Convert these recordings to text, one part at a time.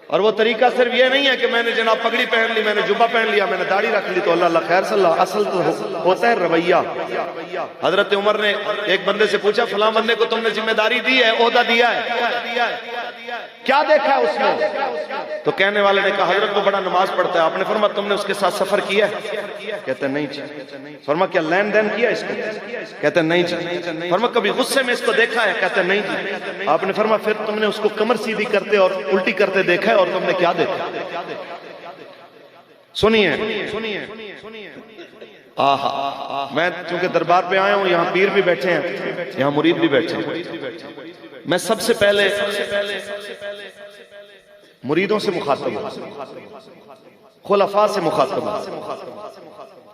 और वो तरीका सिर्फ ये नहीं है कि मैंने जनाब पगड़ी पहन ली, मैंने जुब्बा पहन लिया, मैंने दाढ़ी रख ली तो अल्लाह खैर सल्लल्लाहु। असल तो होता है रवैया। हजरत उमर ने एक बंदे से पूछा, फलां बंदे को तुमने जिम्मेदारी दी है, ओहदा दिया है, क्या देखा है उसने? तो कहने वाले ने कहा, हजरत को बड़ा नमाज पढ़ता है। आपने फरमाया तुमने उसके साथ सफर किया है? कहते नहीं जी। फरमाया क्या लेन देन किया इसको? कहते नहीं जी। फरमाया कभी गुस्से में इसको देखा है? कहते नहीं जी। आपने फरमाया फिर तुमने उसको कमर सीधी करते और उल्टी करते देखा है, और तुमने क्या देखा? सुनिए। आहा, मैं चूंकि दरबार पे आया हूं, यहाँ पीर भी बैठे हैं, यहाँ मुरीद भी बैठे हैं। मैं सबसे पहले मुरीदों से मुखातब हूं, खुलफा से मुखातब हूं।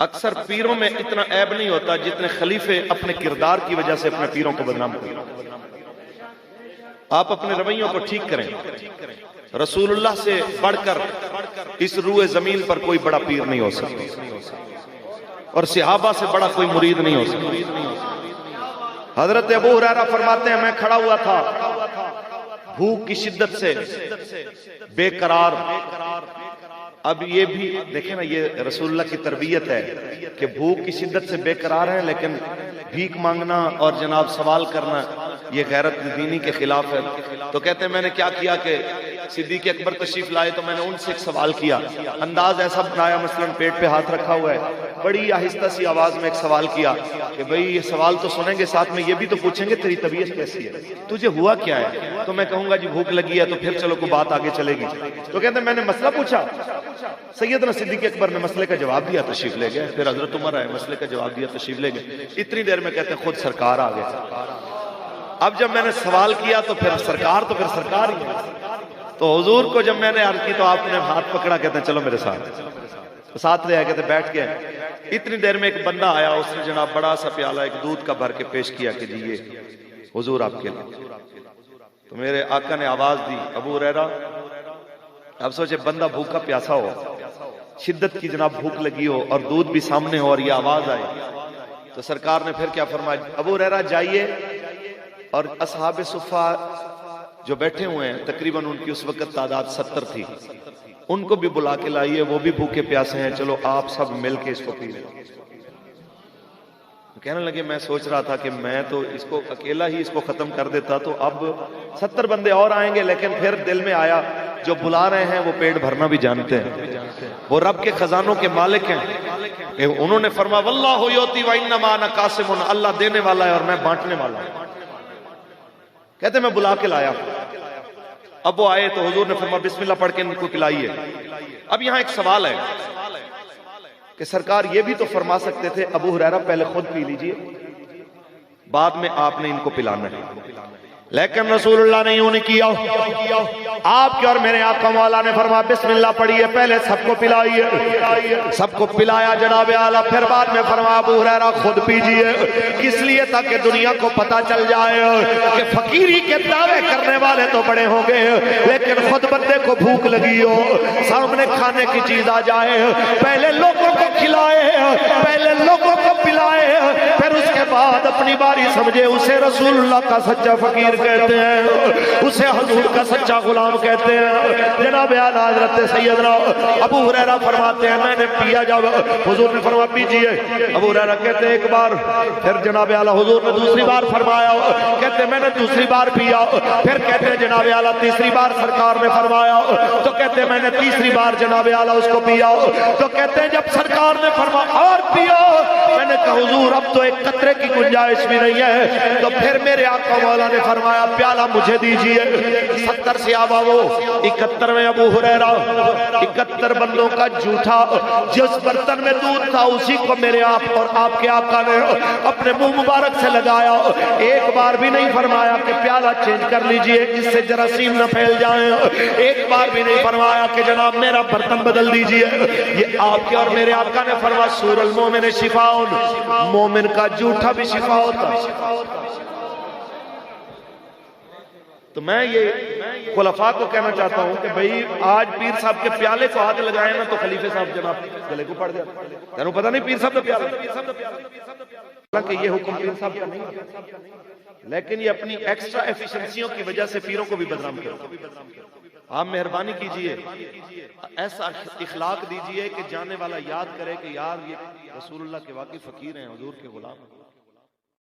अक्सर पीरों में इतना ऐब नहीं होता जितने खलीफे अपने किरदार की वजह से अपने पीरों को बदनाम करते। आप अपने रवैयों को ठीक करें। रसूलुल्लाह से बढ़कर इस रूए जमीन पर कोई बड़ा पीर नहीं हो सकता, और सहाबा से बड़ा कोई मुरीद नहीं हो सकता। हजरत अबू हुरैरा फरमाते हैं, मैं खड़ा हुआ था भूख की शिद्दत से बेकरार। अब ये भी देखें ना, ये रसूलुल्लाह की तरबियत है कि भूख की शिद्दत से बेकरार है, लेकिन भीख मांगना और जनाब सवाल करना ये गैरत दीनी के खिलाफ है। तो कहते हैं मैंने क्या किया कि सिद्दीक़ अकबर तशरीफ लाए तो मैंने उनसे एक सवाल किया, अंदाज ऐसा बनाया मसलन पेट पे हाथ रखा हुआ है, बड़ी आहिस्ता सी आवाज में एक सवाल किया कि भाई ये सवाल तो सुनेंगे, साथ में ये भी तो पूछेंगे तेरी तबीयत कैसी है, तुझे हुआ क्या है? तो मैं कहूंगा जी भूख लगी है, तो फिर चलो कोई बात आगे चलेगी। तो कहते हैं मैंने मसला पूछा, सैयदना सिद्दीक़ अकबर ने मसले का जवाब दिया, तशरीफ ले गए। फिर हजरत उमर आए, मसले का जवाब दिया, तशरीफ ले गए। इतनी देर में कहते हैं खुद सरकार आ गए। अब जब मैंने सवाल किया तो फिर सरकार ही है। तो हुजूर को जब मैंने अर्ज की तो आपने हाथ पकड़ा, कहते हैं चलो मेरे साथ ले आए। कहते बैठ गए। इतनी देर में एक बंदा आया, उसने जनाब बड़ा सा प्याला एक दूध का भर के पेश किया कि जी ये हुजूर आपके लिए। तो मेरे आका ने आवाज दी, अबू हुरैरा। अब सोचे बंदा भूखा प्यासा हो, शिद्दत की जनाब भूख लगी हो और दूध भी सामने हो और ये आवाज आई, तो सरकार ने फिर क्या फरमाया, अबू हुरैरा जाइए और असहाबे सुफ़ा जो बैठे हुए हैं, तकरीबन उनकी उस वक्त तादाद 70 थी, उनको भी बुला के लाइए, वो भी भूखे प्यासे हैं, चलो आप सब मिल के इसको पी लें। कहने लगे मैं सोच रहा था कि मैं तो इसको अकेला ही इसको खत्म कर देता, तो अब 70 बंदे और आएंगे, लेकिन फिर दिल में आया जो बुला रहे हैं वो पेट भरना भी जानते हैं, वो रब के खजानों के मालिक हैं। उन्होंने फरमाया वल्लाहु युती व इन्नमा अना कासिमुन, अल्लाह देने वाला है और मैं बांटने वाला हूं। कहते मैं बुला के लाया। अब वो आए तो हुजूर ने फरमाया बिस्मिल्लाह पढ़ के इनको पिलाइए। अब यहां एक सवाल है कि सरकार ये भी तो फरमा सकते थे अबू हुरैरा पहले खुद पी लीजिए, बाद में आपने इनको पिलाना है, लेकिन रसूलुल्लाह ने यूं नहीं किया। आपके और मेरे आका मौला ने फरमाया बिस्मिल्लाह पढ़िए, पहले सबको पिलाइए। सबको पिलाया जनाब आला, फिर बाद में फरमाया अबू हुरैरा खुद पीजिए। किस लिए? ताकि दुनिया को पता चल जाए कि फकीरी के दावे करने वाले तो बड़े होंगे, लेकिन खुद बंदे को भूख लगी हो, सामने खाने की चीज आ जाए, पहले लोगों को खिलाए, पहले लोगों को पिलाए, फिर उसके बाद अपनी बारी समझे। उसे रसूलुल्लाह का सच्चा फकीर कहते हैं, उसे हुजूर का सच्चा गुलाम कहते हैं। जनाब आला हज़रत सैयदना अबू हुरैरा फरमाते हैं मैंने पिया, जब हुजूर ने फरमाया पीजिए, अबू हुरैरा कहते हैं एक बार, फिर जनाब आला हुजूर ने दूसरी बार फरमाया, कहते हैं मैंने दूसरी बार पिया, फिर कहते हैं जनाब आला तीसरी बार सरकार ने फरमाया, तो कहते हैं मैंने तीसरी बार जनाब आला उसको पिया, तो कहते हैं जब सरकार ने फरमाया और पिया, मैंने कहा हुजूर अब तो एक कतरे की गुंजाइश भी नहीं है, तो फिर मेरे आका मौला ने फरमाया प्याला मुझे दीजिए। 70 से आवा वो 71 में अबू हुरैरा 71 बंदों का जूठा जिस बर्तन में दूध था उसी को मेरे आप और आपके आका ने अपने मुंह मुबारक से लगाया। एक बार भी नहीं फरमाया कि प्याला चेंज कर लीजिए इससे जरासीम न फैल जाए, एक बार भी नहीं फरमाया कि जनाब मेरा बर्तन बदल दीजिए। ये आपके और मेरे आका ने फरमाया सूरल मोमिन शिफाउन, मोमिन का जूठा भी शिफा होता। तो मैं ये खुलफा को कहना चाहता हूं कि भाई आज पीर साहब के प्याले को हाथ लगाए ना तो खलीफे साहब जनाब गले को पड़ जाता। तेनू पता नहीं पीर साहब का प्याला, हालांकि ये हुक्म पीर साहब का नहीं, लेकिन ये अपनी एक्स्ट्रा एफिशिएंसियों की वजह से पीरों को भी बदनाम करता। आप मेहरबानी कीजिए, ऐसा इखलाक दीजिए कि जाने वाला याद करे कि यार ये रसूलुल्लाह के वाकई फकीर हैं, हुजूर के गुलाम।